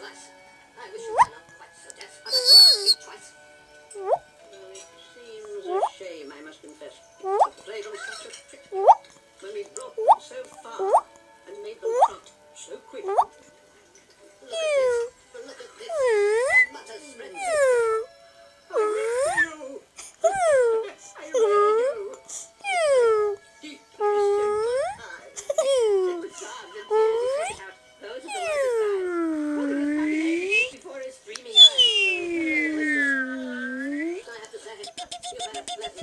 slice. I wish you were not quite so deaf. I must ask you twice. Well, it seems a shame, I must confess, to play them such a trick when we brought them so far and made them trot so quick. Look at this. Look at this. Butter spread. I really do. I really do. Deep simple eyes. It was hard and tears he out. Those are the whitest eyes. Look at his happy face before his streaming eyes. I have to say, you've had a pleasant